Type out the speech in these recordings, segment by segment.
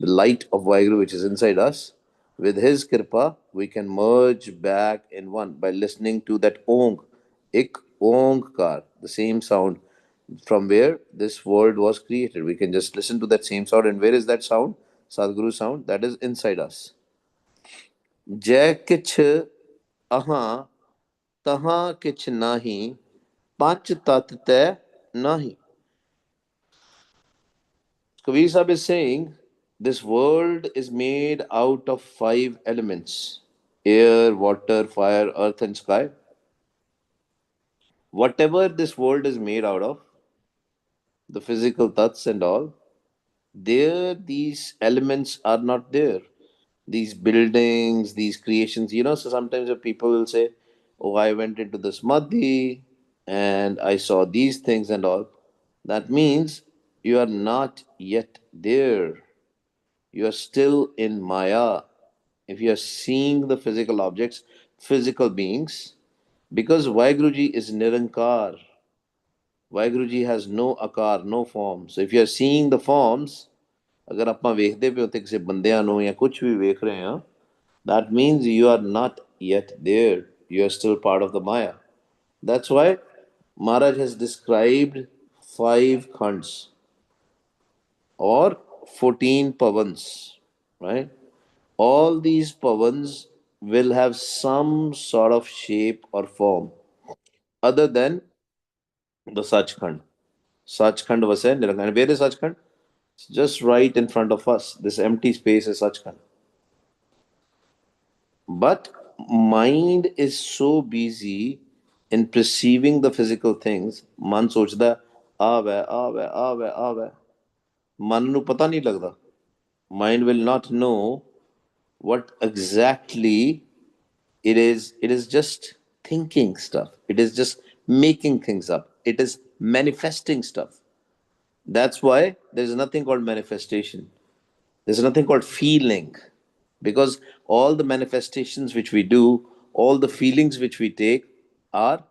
the light of Vaheguru which is inside us. With His Kripa, we can merge back in one by listening to that Ong, Ik Ongkar, the same sound from where this world was created. We can just listen to that same sound. And where is that sound? Sadguru sound, that is inside us. Jai kich aha taha kich nahi, panch tat te nahi. Kabir Sahib is saying this world is made out of five elements: air, water, fire, earth, and sky. Whatever this world is made out of, the physical tats and all, there these elements are not there. These buildings, these creations, so sometimes people will say, oh, I went into the samadhi and I saw these things and all. That means you are not yet there. You are still in Maya. If you are seeing the physical objects, physical beings, because Vaiguruji is Nirankar. Vaiguruji has no akar, no form. So if you are seeing the forms, ਅਗਰ ਆਪਾਂ ਵੇਖਦੇ ਪਏ ਉੱਥੇ ਕਿਸੇ ਬੰਦਿਆਂ ਨੂੰ ਜਾਂ ਕੁਝ ਵੀ ਵੇਖ ਰਹੇ ਹਾਂ, that means you are not yet there. You are still part of the Maya. That's why Maharaj has described five khands or 14 pavans, right? All these pavans will have some sort of shape or form other than the Sachkhand. Sachkhand was said, and where is Sachkhand? It's just right in front of us. This empty space is Sachkhand. But mind is so busy in perceiving the physical things, ਮਨ ਸੋਚਦਾ ਆਵੇ ਆਵੇ ਆਵੇ ਆਵੇ ਮਨ ਨੂੰ ਪਤਾ ਨਹੀਂ ਲੱਗਦਾ. Mind will not know what exactly it is just thinking stuff. It is just making things up. It is manifesting stuff. That's why there's nothing called manifestation. There's nothing called feeling. Because all the manifestations which we do, all the feelings which we take are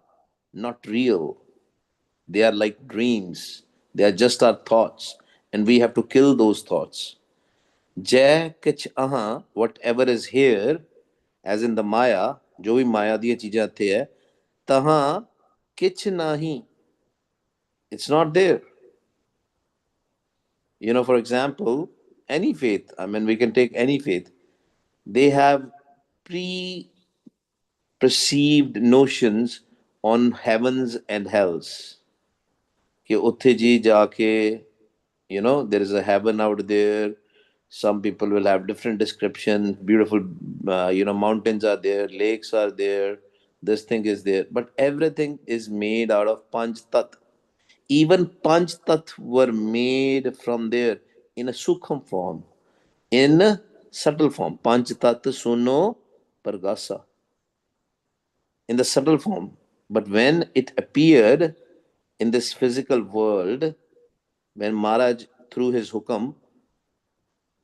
not real. They are like dreams. They are just our thoughts. And we have to kill those thoughts. Jai kich aha, whatever is here, as in the Maya, जो भी माया दी चीजें इत्थे है, तहाँ किच nahi. It's not there. For example, any faith, I mean, we can take any faith. They have pre perceived notions on heavens and hells. कि उत्थे जी जाके, there is a heaven out there. Some people will have different descriptions. Beautiful, mountains are there, lakes are there. This thing is there, but everything is made out of Panch Tat. Even Panch Tat were made from there in a Sukham form, in a subtle form. Panch Tat Suno Pargasa, in the subtle form. But when it appeared in this physical world, when Maharaj, through his hukam,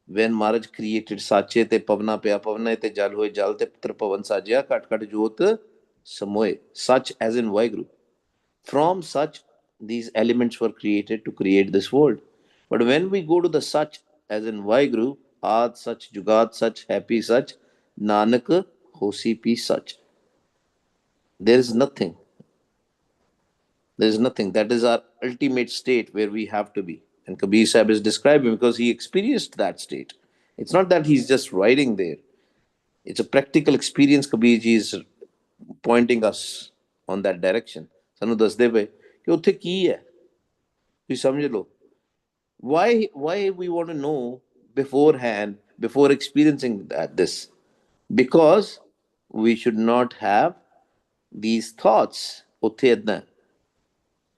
when Maharaj created Sache te Pavna pe Apavna te Jal hoye Jal te Putra Pavan Sajya Kat Kat Jot Samoy, such as in Vaiguru. From such, these elements were created to create this world. But when we go to the such, as in Vaiguru, Ad such, Jugat such, happy such, Nanak, Hosi pi such. There is nothing. There is nothing. That is our ultimate state where we have to be. And Kabir Sahib is describing because he experienced that state. It's not that he's just writing there. It's a practical experience. Kabir ji is pointing us on that direction. ਸਾਨੂੰ ਦੱਸਦੇ ਪਏ ਕਿ ਉੱਥੇ ਕੀ ਹੈ, ਤੁਸੀਂ ਸਮਝ ਲਓ. Why we want to know beforehand, before experiencing this? Because we should not have these thoughts. ਉੱਥੇ ਏਦਾਂ,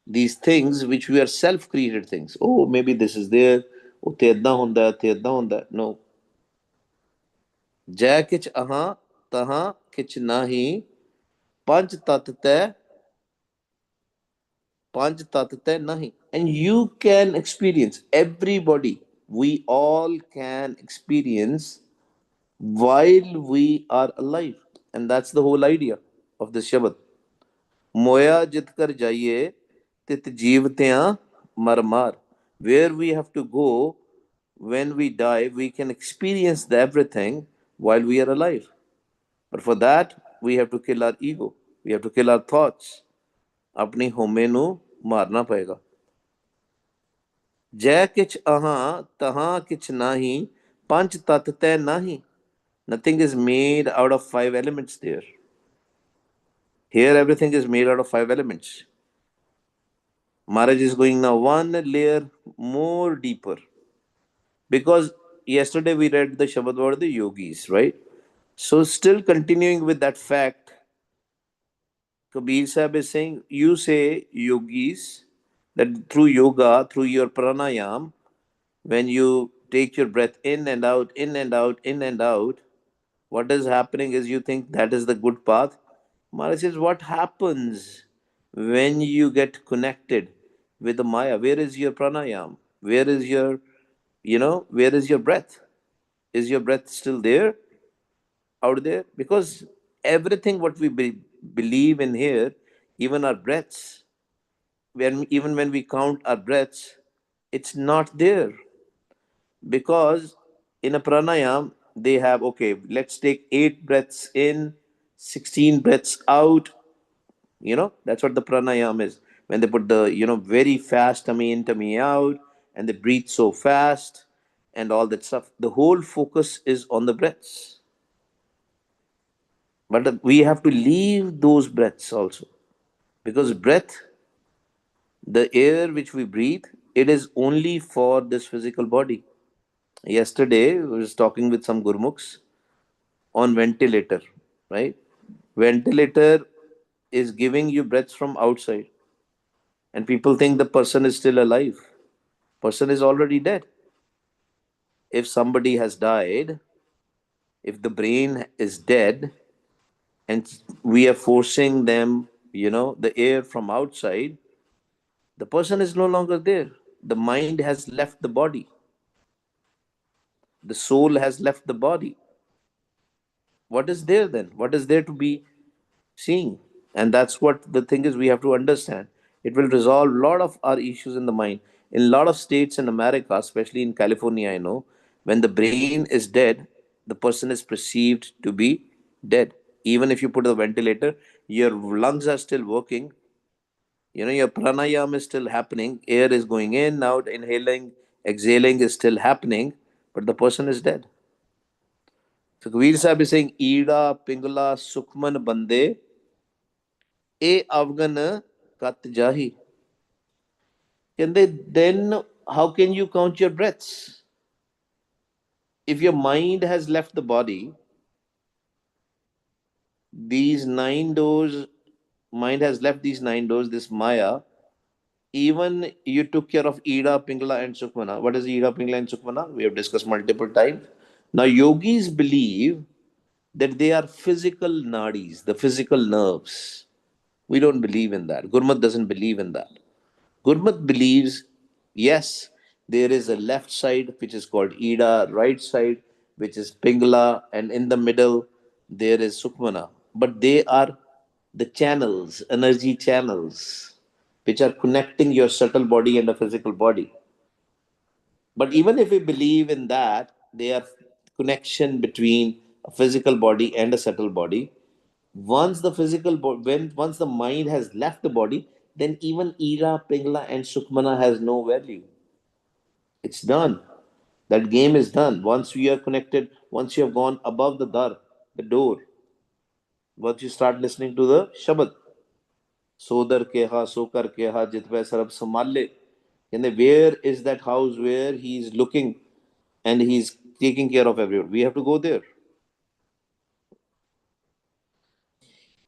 these things which we are self-created things. Oh, maybe this is there. ਉੱਥੇ ਏਦਾਂ ਹੁੰਦਾ, ਉੱਥੇ ਏਦਾਂ ਹੁੰਦਾ. No. ਜੈ ਕਿਛ ਅਹਾਂ ਤਹਾਂ ਕਿਛ ਨਾਹੀ, ਪੰਜ ਤਤ ਤੈ Panch Tattva nahi. And you can experience, everybody, we all can experience while we are alive. And that's the whole idea of the Shabad. Moya jit kar jaiye tit jeevtyan mar mar. Where we have to go, when we die, we can experience the everything while we are alive. But for that, we have to kill our ego. We have to kill our thoughts. अपनी होमे नू मारना पएगा. जय किच अहां तहां किच नाही, पंच तत् तै नाही. Nothing is made out of five elements there. Here, everything is made out of five elements. Maharaj is going now one layer more deeper. Because yesterday we read the Shabad about the yogis, right? So, still continuing with that fact, Kabir Sahib is saying, you say yogis, that through yoga, through your pranayam, when you take your breath in and out, in and out, in and out, what is happening is you think that is the good path. Maharaj says, what happens when you get connected with the Maya? Where is your pranayam? Where is your, where is your breath? Is your breath still there, out there? Because everything what we believe in here, even our breaths, even when we count our breaths, it's not there. Because in a pranayam, they have, okay, let's take 8 breaths in, 16 breaths out. That's what the pranayam is. When they put the, very fast tummy in, tummy out, and they breathe so fast and all that stuff. The whole focus is on the breaths. But we have to leave those breaths also. Because breath, the air which we breathe, it is only for this physical body. Yesterday, I was talking with some gurmukhs on ventilator, right? Ventilator is giving you breaths from outside, and people think the person is still alive. Person is already dead. If somebody has died, if the brain is dead, and we are forcing them, the air from outside, the person is no longer there. The mind has left the body. The soul has left the body. What is there then? What is there to be seeing? And that's what the thing is we have to understand. It will resolve a lot of our issues in the mind. In a lot of states in America, especially in California, I know, when the brain is dead, the person is perceived to be dead. Even if you put a ventilator, your lungs are still working. Your pranayam is still happening. Air is going in, out, inhaling, exhaling is still happening, but the person is dead. So Kabir Sahib is saying, Ida, Pingala, Sukhman Bande, A Afghan Kat Jahi. Then how can you count your breaths? If your mind has left the body, these 9 doors, mind has left these 9 doors, this Maya, even you took care of Ida, Pingala, and Sukhmana. What is Ida, Pingala, and Sukhmana? We have discussed multiple times. Now, yogis believe that they are physical nadis, the physical nerves. We don't believe in that. Gurmat doesn't believe in that. Gurmat believes, yes, there is a left side which is called Ida, right side which is Pingala, and in the middle there is Sukmana. But they are the channels, energy channels, which are connecting your subtle body and the physical body. But even if we believe in that, they are connection between a physical body and a subtle body. Once the once the mind has left the body, then even Ira, Pingla, and Sukmana has no value. It's done. That game is done. Once we are connected, once you have gone above the door, once you start listening to the Shabad, Sodar keha, Sokar keha, Jitve Sarab Samalle. And where is that house where he is looking and he's taking care of everyone? We have to go there.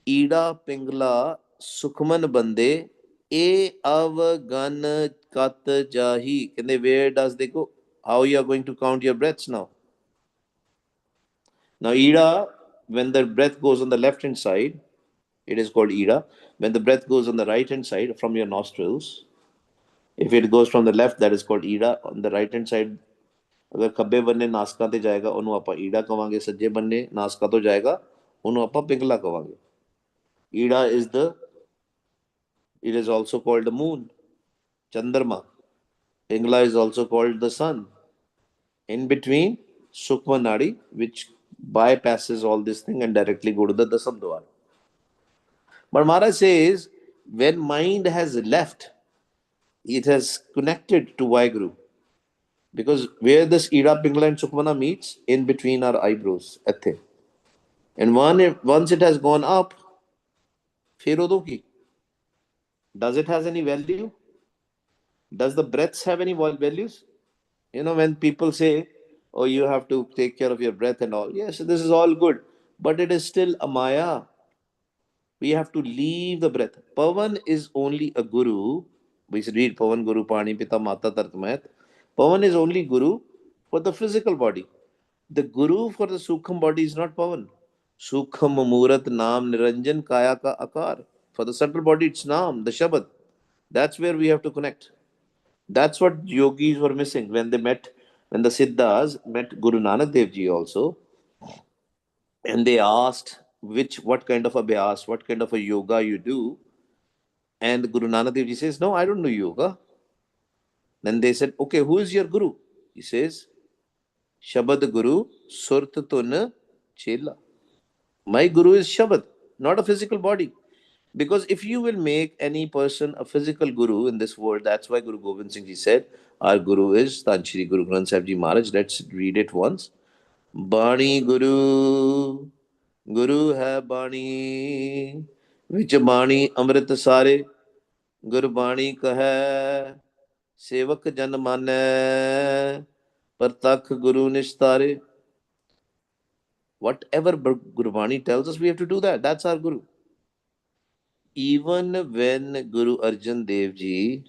Ida, Pingla, Sukhman Bande, A Avgan Kat Jahi. Where does they go? How you are going to count your breaths now? Now, Ida, when the breath goes on the left hand side, it is called Ida. When the breath goes on the right hand side from your nostrils, if it goes from the left, that is called Ida. On the right hand side, ਅਗਰ ਖੱਬੇ ਬੰਨੇ ਨਾਸਕਾਂ ਤੇ ਜਾਏਗਾ ਉਹਨੂੰ ਆਪਾਂ ਈੜਾ ਕਵਾਂਗੇ, ਸੱਜੇ ਬੰਨੇ ਨਾਸਕਾਂ ਤੋਂ ਜਾਏਗਾ ਉਹਨੂੰ ਆਪਾਂ ਪਿੰਗਲਾ ਕਵਾਂਗੇ. ਈੜਾ is the, it is also called the moon, Chandrama. Pingla is also called the sun. in between Sukma Nadi, which bypasses all this thing and directly go to the Dasam Dwar. But Maharaj says, when mind has left, it has connected to Vaheguru. Because where this Ida, Pingala and Sukmana meets, in between our eyebrows, ethe. And once it has gone up, फिर उदो की. Does it has any value? Does the breaths have any values? When people say, oh, you have to take care of your breath and all. Yes, this is all good. But it is still a maya. We have to leave the breath. Pavan is only a guru. We read Pavan Guru Pani Pita Mata Tartmayat. Pavan is only guru for the physical body. The guru for the Sukham body is not Pavan. Sukham Murat Nam Niranjan Kaya Ka Akar. For the subtle body, it's Nam, the Shabad. That's where we have to connect. That's what yogis were missing when the Siddhas met Guru Nanak Dev Ji also, and they asked what kind of abhyas, what kind of a yoga you do, and Guru Nanak Dev Ji says, no, I don't do yoga. Then they said, okay, who is your guru? He says, Shabad Guru Surt Tun Chela. My guru is Shabad, not a physical body. Because if you will make any person a physical guru in this world, that's why Guru Gobind Singh Ji said, our guru is Tanshri Guru Granth Sahib Ji Maharaj. Let's read it once. Bani Guru, Guru hai Bani, Vich Bani Amrit Sare, Guru Bani Kahai, Sevak Jan Mane, Partakh Guru Nishtare. Whatever Guru Bani tells us, we have to do that. That's our guru. Even when Guru Arjan Dev Ji,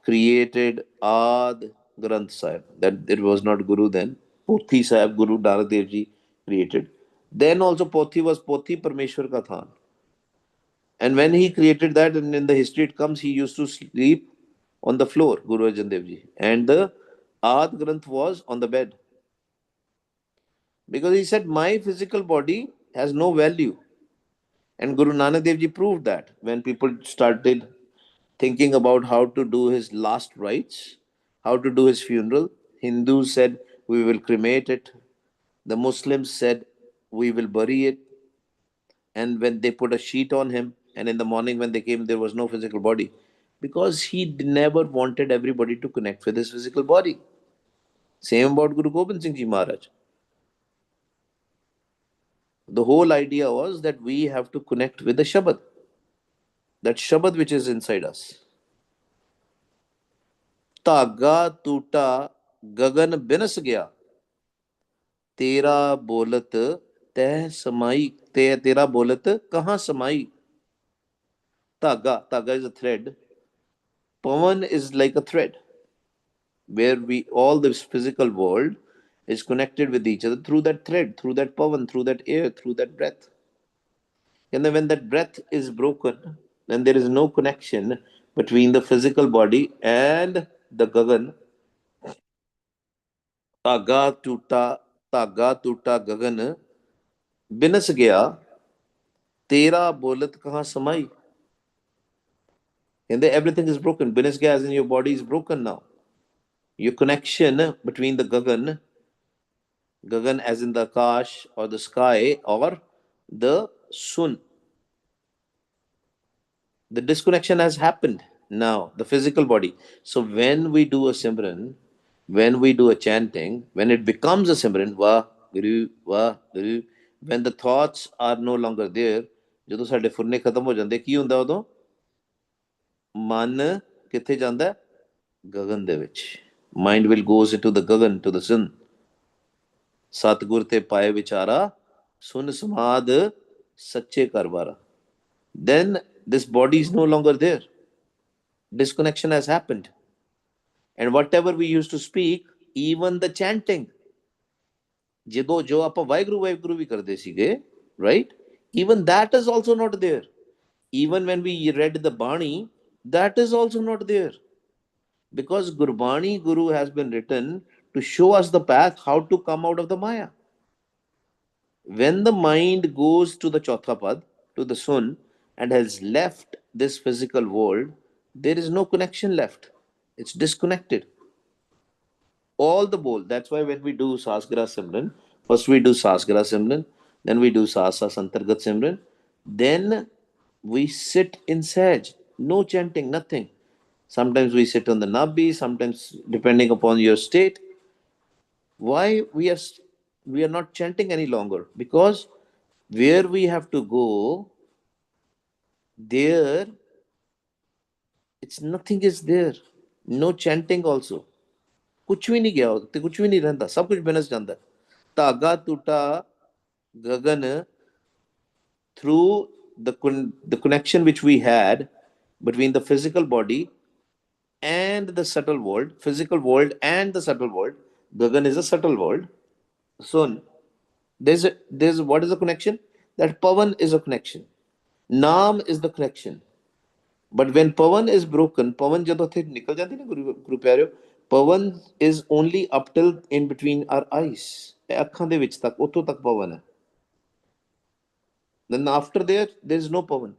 created Ad Granth Sahib, that it was not Guru then, Pothi Sahib, Guru Nanak Dev Ji created. Then also Pothi was Pothi Parmeshwar Ka Than. And when he created that, and in the history it comes, he used to sleep on the floor, Guru Arjan Dev Ji. And the Ad Granth was on the bed. Because he said, my physical body has no value. And Guru Nanak Dev Ji proved that when people started thinking about how to do his last rites, how to do his funeral, Hindus said, we will cremate it. The Muslims said, we will bury it. And when they put a sheet on him, and in the morning when they came, there was no physical body. Because he never wanted everybody to connect with his physical body. Same about Guru Gobind Singh Ji Maharaj. The whole idea was that we have to connect with the Shabad. That Shabad which is inside us. धागा टूटा गगन बिनस गया तेरा बोलत तह समाई तेरा बोलत कहाँ समाई. Dhaga is a thread. Pavan is like a thread where all this physical world is connected with each other through that thread, through that pavan, through that air, through that breath. And then when that breath is broken, then there is no connection between the physical body and the gagan. धागा टूटा धागा टूटा गगन बिनस गया तेरा बोलत कहाँ समाई. And then everything is broken. Binas gaya as in your body is broken now. Your connection between the gagan as in the akash or the sky or the sun. The disconnection has happened now, the physical body. So when we do a simran, when we do a chanting, when it becomes a simran, Vah Guru, when the thoughts are no longer there, ਜਦੋਂ ਸਾਡੇ ਫੁਰਨੇ ਖਤਮ ਹੋ ਜਾਂਦੇ ਕੀ ਹੁੰਦਾ ਉਦੋਂ ਮਨ ਕਿੱਥੇ ਜਾਂਦਾ ਗगन ਦੇ ਵਿੱਚ. Mind will goes into the gagan, to the sun. ਸਤਿਗੁਰ ਤੇ ਪਾਏ ਵਿਚਾਰਾ ਸੁਨ ਸਮਾਦ ਸੱਚੇ ਘਰ ਬਾਰਾ. Then this body is no longer there. Disconnection has happened. And whatever we used to speak, even the chanting, ਜਦੋਂ ਜੋ ਆਪਾਂ ਵਾਹਿਗੁਰੂ ਵੀ ਕਰਦੇ ਸੀਗੇ, right? Even that is also not there. Even when we read the Bani, that is also not there. Because Gurbani Guru has been written to show us the path how to come out of the Maya. When the mind goes to the Chothapad, to the Sun, and has left this physical world, there is no connection left. It's disconnected. All the bowl. That's why when we do Sasgra Simran, first we do Sasgra Simran, then we do Sasa Santargat Simran, then we sit in Sahaj. No chanting, nothing. Sometimes we sit on the Nabi, sometimes depending upon your state. Why we are not chanting any longer? Because where we have to go, there it's nothing is there. No chanting also. कुछ भी नहीं गया ते कुछ भी नहीं रहता सब कुछ बिनस जाता धागा टूटा गगन through the connection which we had between the physical body and the subtle world, physical world and the subtle world. Gagan is a subtle world. So there's what is the connection? That Pavan is a connection. Naam is the connection. But when Pavan is broken, Pavan ਜਦੋਂ ਥੇ ਨਿਕਲ ਜਾਂਦੀ ਨਾ ਗੁਰੂ ਪਿਆਰਿਓ, Pavan is only up till in between our eyes. ਇਹ ਅੱਖਾਂ ਦੇ ਵਿੱਚ ਤੱਕ ਉੱਥੋਂ ਤੱਕ Pavan ਹੈ. Then after there is no Pavan.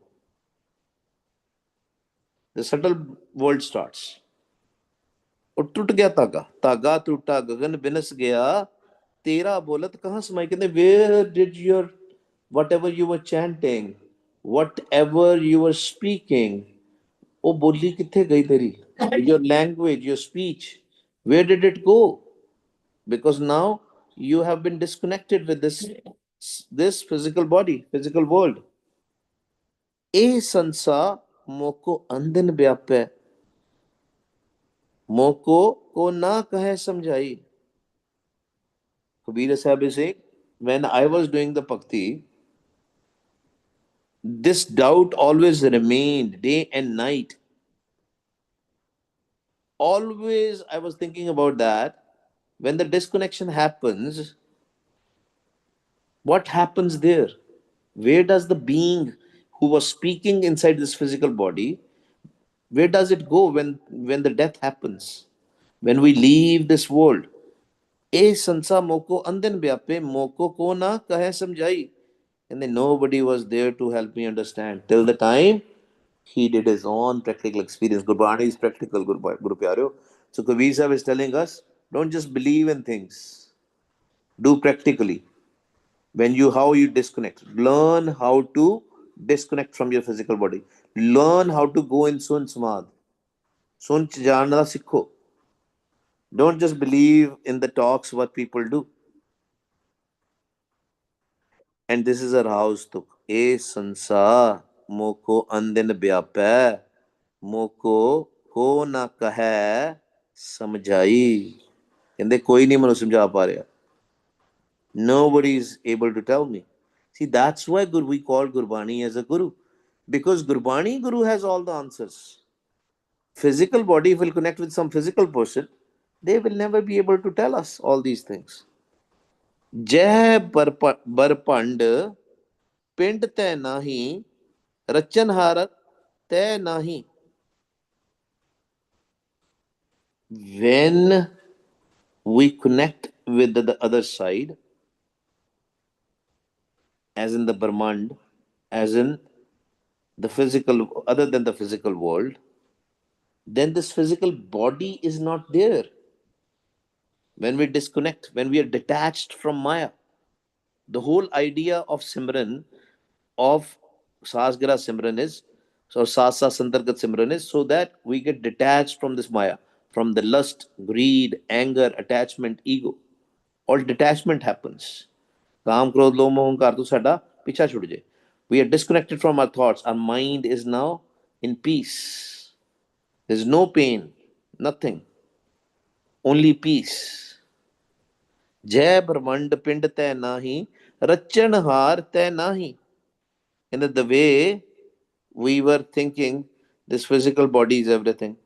The subtle world starts. और टूट गया धागा धागा टूटा गगन बिनस गया तेरा बोलत कहाँ समाई कहते where did your whatever you were chanting whatever you were speaking ਉਹ ਬੋਲੀ ਕਿੱਥੇ ਗਈ ਤੇਰੀ your language your speech where did it go because now you have been disconnected with this physical body physical world ਇਹ ਸੰਸਾ ਮੋਕੋ ਅੰਧਨ ਵਿਆਪੈ मोको को ना कहे समझाई. Kabir Sahib is saying, when I was doing the bhakti, this doubt always remained day and night. Always I was thinking about that. When the disconnection happens, what happens there? Where does the being who was speaking inside this physical body, where does it go when the death happens? When we leave this world? ए संसा मोको अंधन व्यापे मोको को ना कहे समझाई and then nobody was there to help me understand till the time he did his own practical experience. Gurbani is practical, Guru Pyareo. So Kabir Sahib is telling us, don't just believe in things, do practically. When you how you disconnect, learn how to disconnect from your physical body. Learn how to go in sun samad. Sun ch janna sikho. Don't just believe in the talks what people do. And this is our house tuk. E sansa moko andin vyapੈ moko ko na kahੈ ਸਮਝਾਈ ਕਹਿੰਦੇ ਕੋਈ ਨਹੀਂ ਮੈਨੂੰ ਸਮਝਾ ਪਾ ਰਿਹਾ nobody is able to tell me see that's why we call Gurbani as a guru because Gurbani guru has all the answers physical body will connect with some physical person they will never be able to tell us all these things ਜੈ ਬਰਪੰਡ ਪਿੰਡ ਤੈ ਨਾਹੀ ਰਚਨਹਾਰ ਤੈ ਨਾਹੀ when we connect with the other side as in the Brahmand as in the physical other than the physical world then this physical body is not there when we disconnect when we are detached from Maya the whole idea of Simran of Sasgira Simran is so Sasa Santargat Simran is so that we get detached from this Maya, from the lust, greed, anger, attachment, ego. All detachment happens. Kaam, krodh, loh, moh, ahankar to sada pichha chhut jaye. We are disconnected from our thoughts. Our mind is now in peace. There's no pain, nothing, only peace. Jai Brahmand Pind Tੈ Nahi, Rachanhar Tੈ Nahi. And that the way we were thinking this physical body is everything.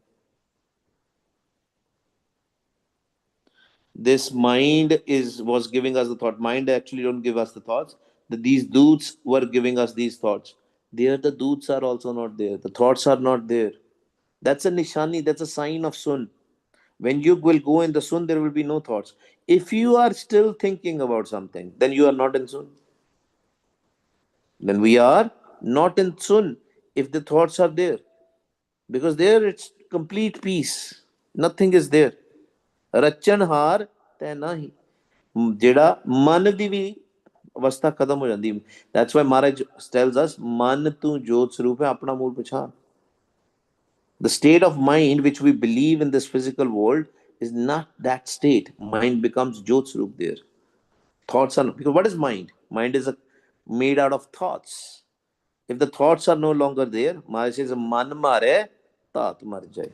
This mind was giving us the thought. Mind actually don't give us the thoughts. That these doots were giving us these thoughts. There the doots are also not there. The thoughts are not there. That's a nishani, that's a sign of sun. When you will go in the sun, there will be no thoughts. If you are still thinking about something, then you are not in sun. Then we are not in sun if the thoughts are there. Because there it's complete peace. Nothing is there. रचनहार तै नाही, ਜਿਹੜਾ ਮਨ ਦੀ ਵੀ ਅਵਸਥਾ ਖਤਮ ਹੋ ਜਾਂਦੀ। That's why Maharaj tells us, ਮਨ ਤੂੰ ਜੋਤ ਸਰੂਪ ਹੈ, ਆਪਣਾ ਮੂਲ ਪਛਾਣ। The state of mind which we believe in this physical world is not that state. Mind becomes jot swarup there. Thoughts are, because what is mind? Mind is made out of thoughts. If the thoughts are no longer there, Maharaj says, man mare, taat mar jaye.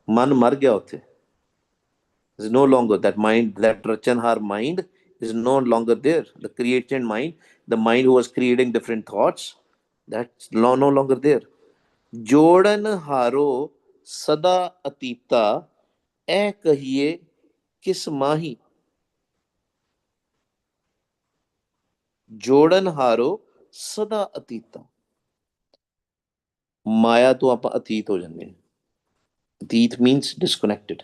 Man mar gaya utthe. Is no longer that mind, that Rachanhar mind is no longer there. The created mind, the mind who was creating different thoughts, that's no longer there. जोड़न हारो सदा अतीता ऐ कहिए किस माही। जोड़न हारो सदा अतीता, माया तो आप अतीत हो जाते हैं। अतीत means disconnected,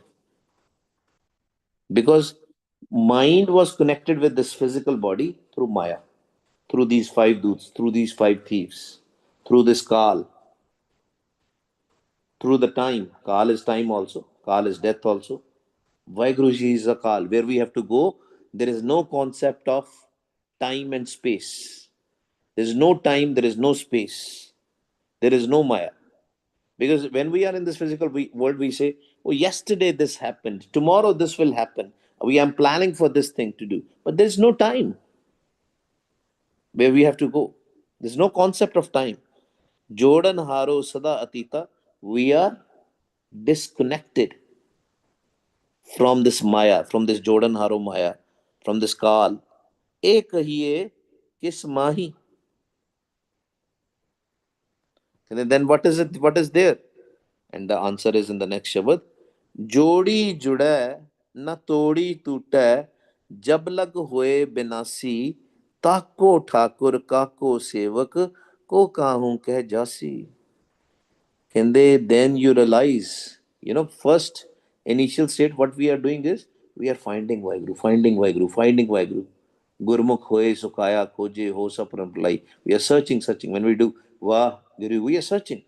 because mind was connected with this physical body through maya, through these five doots, through these five thieves, through this kal, through the time. Kal is time also, kal is death also. Vaheguru Ji is a kal. Where we have to go, there is no concept of time and space. There is no time, there is no space, there is no maya. Because when we are in this physical world, we say, oh, yesterday this happened, tomorrow this will happen. We are planning for this thing to do. But there is no time where we have to go. There's no concept of time. Jodan haro sada atita. We are disconnected from this maya, from this Jodan haro maya, from this kal. Ek kahiye kis mahi. And then what is it? What is there? And the answer is in the next Shabad. Jodi juda na todi tuta jab lag hoye binasi tako thakur kako sevak ko kahun keh jasi. And then you realize, first initial state, what we are doing is we are finding Vaheguru, finding Vaheguru, finding Vaheguru. Gurmukh hoye sukaya khoje ho sapranplai. We are searching. When we do Vah Guru, we are searching.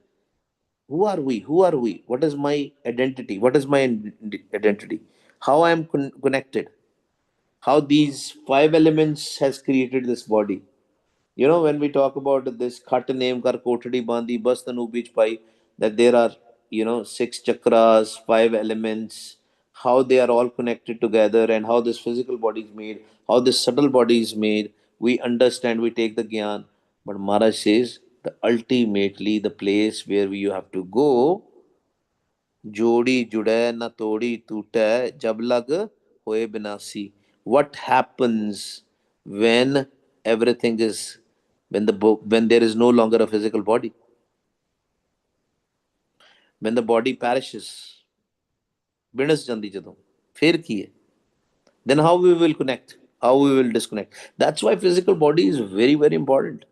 Who are we? Who are we? What is my identity? What is my identity? How I am connected? How these five elements has created this body? When we talk about this khat name kar kotadi bandi bas tanu beech pai, that there are, six chakras, five elements, how they are all connected together, and how this physical body is made, how this subtle body is made. We understand, we take the gyan. But Maharaj says, the ultimately the place where you have to go, jodi jude na todi tute jab lag hoye binasi. What happens when everything is, when there is no longer a physical body, when the body perishes, ਬਿਨਸ ਜਾਂਦੀ ਜਦੋਂ, ਫਿਰ ਕੀ ਹੈ? Then how we will connect, how we will disconnect? That's why physical body is very, very important.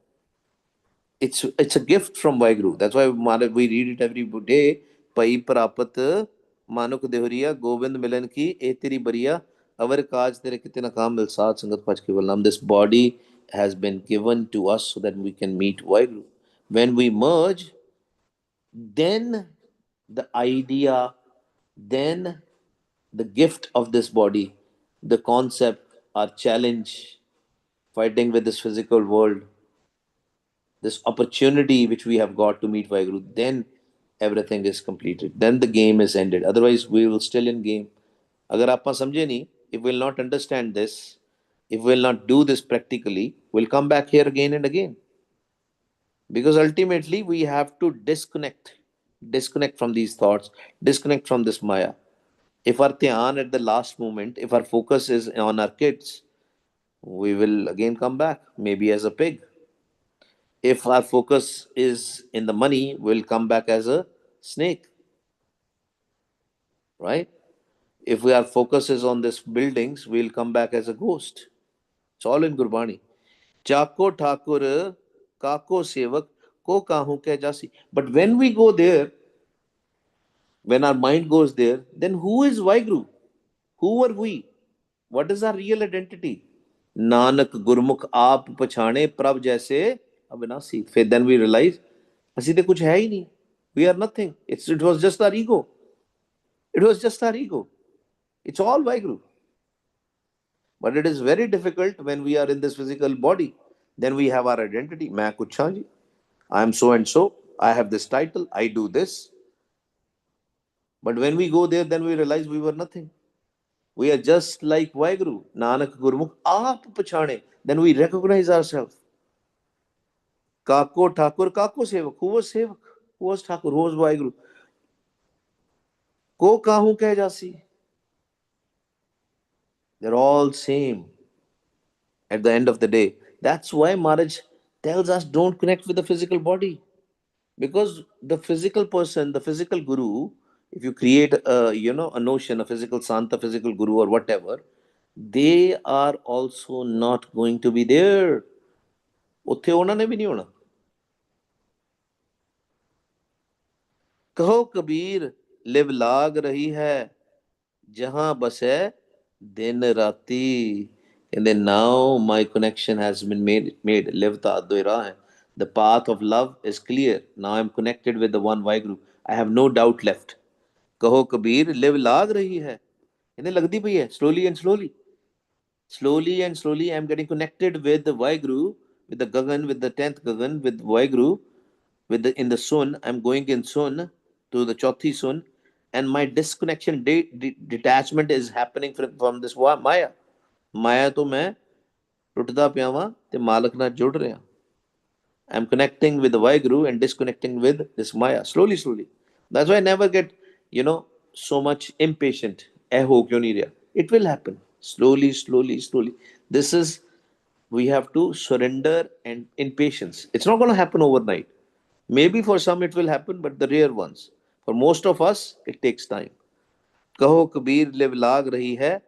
It's a gift from Vaheguru. That's why we read it every day. Pai prapat manuk dehuria govind milan ki e teri bariya avar kaaj tere kite na kaam mil saat sangat pach keval nam. This body has been given to us so that we can meet Vaheguru. When we merge, then the idea, then the gift of this body, the concept, our challenge, fighting with this physical world, this opportunity which we have got to meet Vaheguru, then everything is completed. Then the game is ended. Otherwise, we will still in game. Agar aapa samjhe nahi, if we will not understand this, if we will not do this practically, we'll come back here again and again. Because ultimately we have to disconnect from these thoughts, disconnect from this maya. If our dhyan at the last moment, if our focus is on our kids, we will again come back, maybe as a pig. If our focus is in the money, we'll come back as a snake, right? If our focus is on this buildings, we'll come back as a ghost. It's all in Gurbani. Chako Thakur, Kako Sevak, Ko Kahu Ke Jasi. But when we go there, when our mind goes there, then who is Vaheguru? Who are we? What is our real identity? Nanak Gurmukh aap pachane prab jaise avinasi. Then we realize, ਅਸੀਂ ਤੇ ਕੁਝ ਹੈ ਹੀ ਨਹੀਂ. We are nothing. It was just our ego. It was just our ego. It's all Vaheguru. But it is very difficult when we are in this physical body. Then we have our identity. मैं कुछ जी. I am so and so. I have this title. I do this. But when we go there, then we realize we were nothing. We are just like Vaheguru. Nanak Gurmukh aap pachane. Then we recognize ourselves. Kako Thakur, Kako Sevak. Who was Sevak? Who was Thakur? Who was Vaheguru? Ko kahu keh jasi. They're all same at the end of the day. That's why Maharaj tells us don't connect with the physical body. Because the physical person, the physical guru, if you create a notion, a physical santa, physical guru or whatever, they are also not going to be there. ਉੱਥੇ ਉਹਨਾਂ ਨੇ ਵੀ ਨਹੀਂ ਹੋਣਾ. ਕਹੋ ਕਬੀਰ ਲਿਵ ਲਾਗ ਰਹੀ ਹੈ ਜਹਾਂ ਬਸੈ ਦਿਨ ਰਾਤੀ. ਕਹਿੰਦੇ now my connection has been made. Live ਤਾਂ ਅੱਧੋ ਰਾਹ ਹੈ. The path of love is clear. Now I'm connected with the one Vaheguru. I have no doubt left. कहो कबीर लिव लाग रही है. कहते लगती पई है. Slowly and slowly. Slowly and slowly I'm getting connected with the Vaheguru, with the Gagan, with the 10th Gagan, with Vaheguru, with the in the Sun. I'm going in Sun to the Chauthi Sun, and my disconnection, detachment is happening from this Maya. Maya to मैं ਟੁੱਟਦਾ ਪਿਆ ਵਾਂ ਤੇ ਮਾਲਕ ਨਾਲ ਜੁੜ ਰਿਹਾ. I'm connecting with the Vaheguru and disconnecting with this Maya slowly, slowly. That's why I never get, so much impatient. Eh ho kyun nahi raha? It will happen slowly, slowly, slowly. This is, we have to surrender and in patience. It's not going to happen overnight. Maybe for some it will happen, but the rare ones. For most of us, it takes time. कहो Kabir live लाग रही है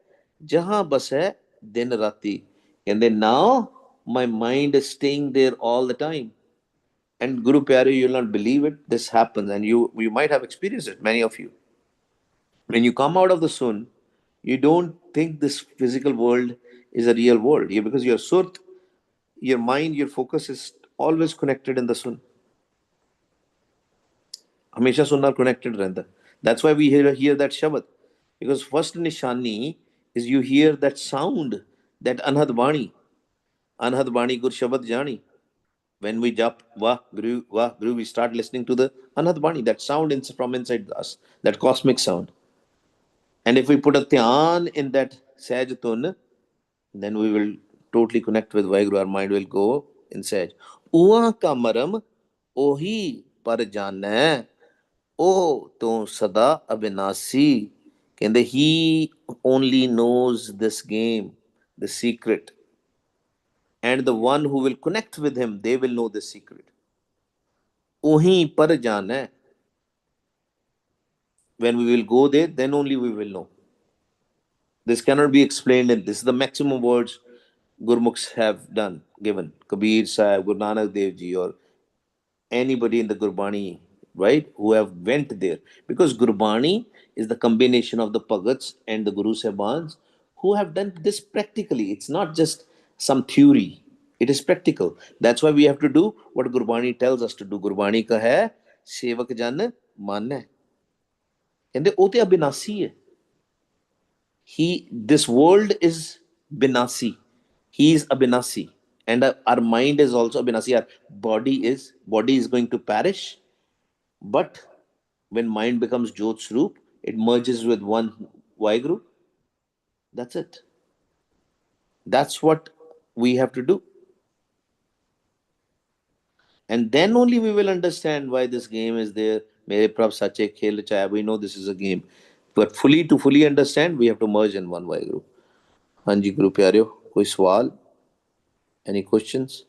जहां बस है दिन राती. And then now my mind is staying there all the time. And Guru Pyare, you'll not believe it. This happens, and you might have experienced it, many of you. When you come out of the sun, you don't think this physical world is a real world. Because your surt, your mind, your focus is always connected in the sun. हमेशा सुनना connected रहता. That's why we hear that Shabad. Because first nishani is you hear that sound, that Anhad Bani. Anhad Bani Gur Shabad Jani. When we jump, Wah, Guru, we start listening to the Anhad Bani, that sound from inside us, that cosmic sound. And if we put a dhyan in that Sahaj Tun, then we will totally connect with Vaheguru. Our mind will go in Sahaj. Uwa ka maram ohi par jana o to sada abinasi. And he only knows this game, the secret. And the one who will connect with him, they will know the secret. वहीं पर जाना है. When we will go there, then only we will know. This cannot be explained in this. Is the maximum words Gurmukhs have given. Kabir Sahib, Guru Nanak Dev Ji, or anybody in the Gurbani, right, who have went there. Because Gurbani is the combination of the Pagats and the Guru Sahibans who have done this practically. It's not just some theory. It is practical. That's why we have to do what Gurbani tells us to do. Gurbani ka hai, sevak jan man hai. ਕਹਿੰਦੇ ਉਹ ਤੇ ਅਬਿਨਾਸੀ ਹੈ. He, this world is binasi. He is abinasi, and our mind is also abinasi. Our body is going to perish, but when mind becomes Jot Swarup, it merges with one Vaheguru. That's it. That's what we have to do. And then only we will understand why this game is there. Mere prabh sache khel chaya. We know this is a game. But to fully understand, we have to merge in one Vaheguru. हाँ जी गुरु प्यारियो, कोई सवाल? Any questions?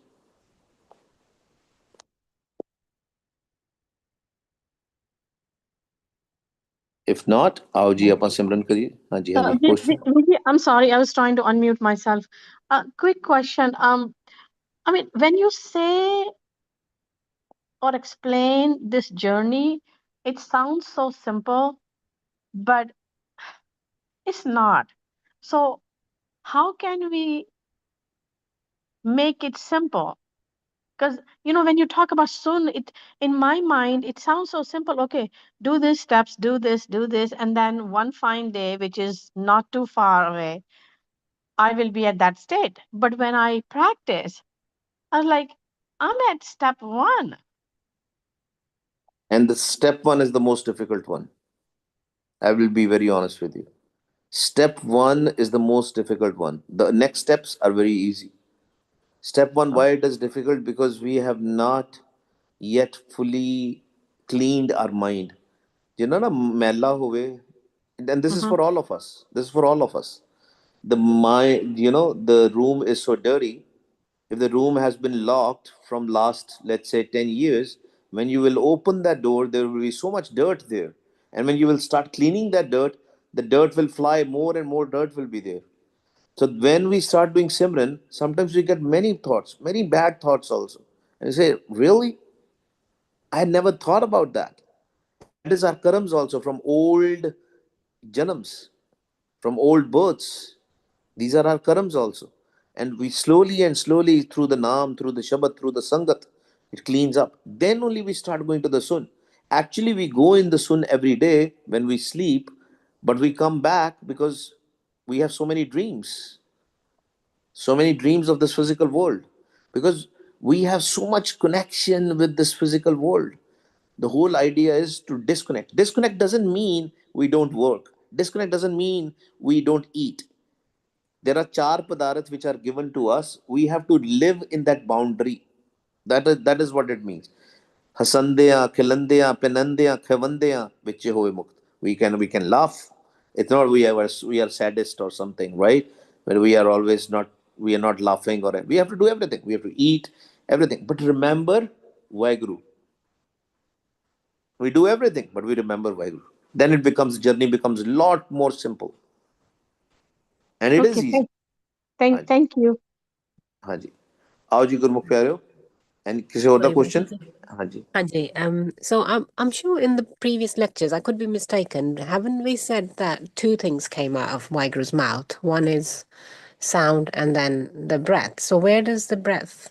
If not, आओ जी अपन सिमरन करिए. हाँ जी question. I'm sorry, I was trying to unmute myself. Quick question. I mean, when you say or explain this journey, it sounds so simple, but it's not. So, how can we make it simple? Because when you talk about sun, it in my mind it sounds so simple. Okay, do these steps, do this, and then one fine day, which is not too far away, I will be at that state. But when I practice, I was like, I'm at step one. And the step one is the most difficult one. I will be very honest with you. Step one is the most difficult one. The next steps are very easy. Step one, Oh, why it is difficult? Because we have not yet fully cleaned our mind. You know, na mela hove. And this is mm-hmm, for all of us. This is for all of us. The mind, the room is so dirty. If the room has been locked from last, let's say, 10 years, when you will open that door, there will be so much dirt there. And when you will start cleaning that dirt, the dirt will fly, more and more dirt will be there. So when we start doing Simran, sometimes we get many thoughts, many bad thoughts also. And you say, really? I had never thought about that. And that is our karams also from old janams, from old births. These are our karams also. And we slowly and slowly, through the Naam, through the Shabad, through the Sangat, it cleans up. Then only we start going to the Sun. Actually, we go in the Sun every day when we sleep, but we come back because we have so many dreams of this physical world, because we have so much connection with this physical world. The whole idea is to disconnect doesn't mean we don't work, disconnect doesn't mean we don't eat. There are char padarth which are given to us, we have to live in that boundary. That is what it means. Hasandeya, khilandeya, penandeya, khavandeya, viche hoye mukt. We can laugh. It's not we are saddest or something, right? When we are always not, we are not laughing, or we have to do everything. We have to eat everything. But remember Vaheguru. We do everything, but we remember Vaheguru. Then it becomes journey becomes a lot more simple, and it okay, is easy. हाँ जी, thank you. हाँ जी। आओ जी गुरमुख प्यारे, and किसी और दा Sorry, question? Bhante. हाँ जी। Hanji, so I'm sure in the previous lectures, I could be mistaken. Haven't we said that two things came out of Waigeru's mouth? One is sound and then the breath. So where does the breath?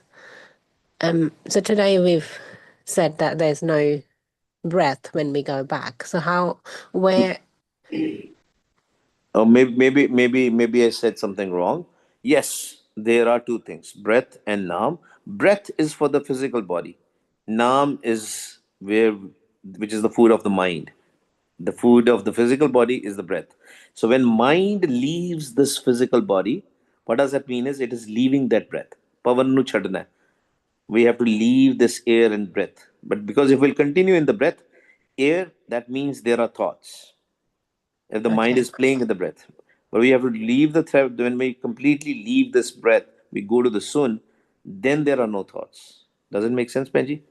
So today we've said that there's no breath when we go back. So where? Maybe I said something wrong. Yes, there are two things: breath and naam. Breath is for the physical body. Naam is which is the food of the mind. The food of the physical body is the breath. So when mind leaves this physical body, what does that mean? Is it is leaving that breath. Pavan nu chadna. We have to leave this air and breath. But because if we'll continue in the breath, air, that means there are thoughts. If the mind Okay. is playing with the breath. But we have to leave the thread. When we completely leave this breath, we go to the sun, then there are no thoughts. Does it make sense, Benji?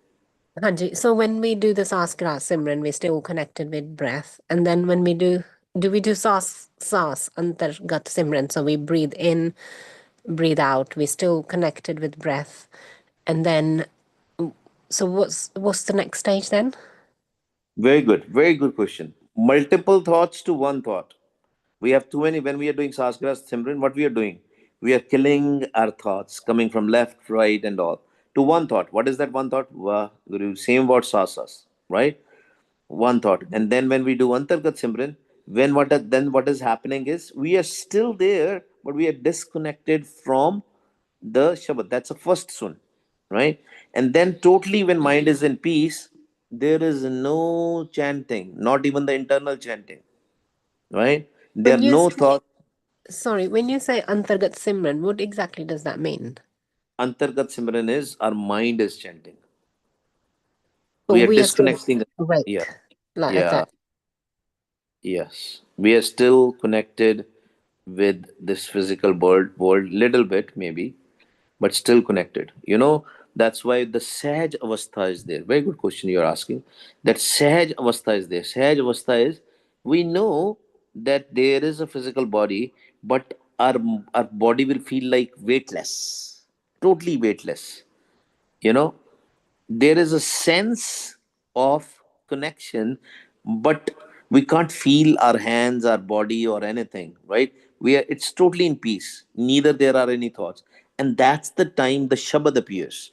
Hanji, so when we do the Saskara Simran, we're still connected with breath. And then when do we do Sas Antargat Simran? So we breathe in, breathe out. We're still connected with breath. And then, so what's the next stage then? Very good. Very good question. Multiple thoughts to one thought. We have too many. When we are doing Saskara Simran, what we are doing? We are killing our thoughts coming from left, right, and all to one thought. What is that one thought? Vah, Guru. Same word, sasas, right? One thought. And then when we do Antargat Simran, then what is happening is we are still there, but we are disconnected from the Shabad. That's the first sun, right? And then totally when mind is in peace, there is no chanting, not even the internal chanting, right? There are When you no say, thoughts. sorry, when you say Antargat Simran, what exactly does that mean? Antargat Simran is our mind is chanting. But We are we are still disconnecting. awake, Yeah, like at yeah, that. yes. We are still connected with this physical world, little bit maybe, but still connected. That's why the Sahaj Avastha is there. Very good question you're asking. That Sahaj Avastha is there. Sahaj Avastha is, we know that there is a physical body, but our body will feel like weightless, totally weightless. you know there is a sense of connection, but we can't feel our hands, our body, or anything, right? It's totally in peace, neither there are any thoughts. And that's the time the Shabad appears.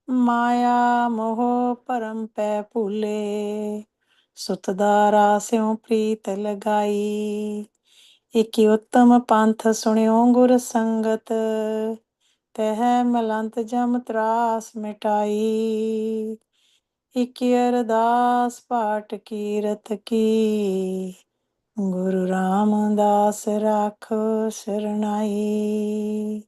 ਮਾਇਆ ਮੋਹ ਭਰਮ ਪੈ ਭੂਲੇ, ਸੁਤਦਾਰਾ ਸਿਉ ਪ੍ਰੀਤ ਲਗਾਈ। ਇਕ ਉੱਤਮ ਪੰਥ ਸੁਣਿਓ ਗੁਰ ਸੰਗਤ, ਤਹ ਮਲੰਤ ਜਮ ਤਰਾਸ ਮਿਟਾਈ। ਇਕ ਅਰਦਾਸ ਪਾਠ ਕੀਰਤ ਕੀ, ਗੁਰੂ ਰਾਮਦਾਸ ਰਾਖੋ ਸਰਨਾਈ।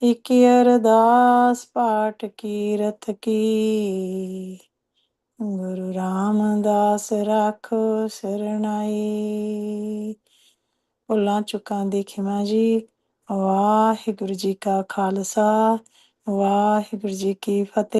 ਇਕ ਅਰਦਾਸ ਪਾਠ ਕੀਰਤ ਕੀ, ਗੁਰੂ ਰਾਮਦਾਸ ਰਾਖੋ ਸਰਨਾਈ। ਭੁੱਲਾਂ ਚੁੱਕਾਂ ਦੀ ਖਿਮਾ ਜੀ। ਵਾਹਿਗੁਰੂ ਜੀ ਕਾ ਖਾਲਸਾ, ਵਾਹਿਗੁਰੂ ਜੀ ਕੀ ਫਤਿਹ।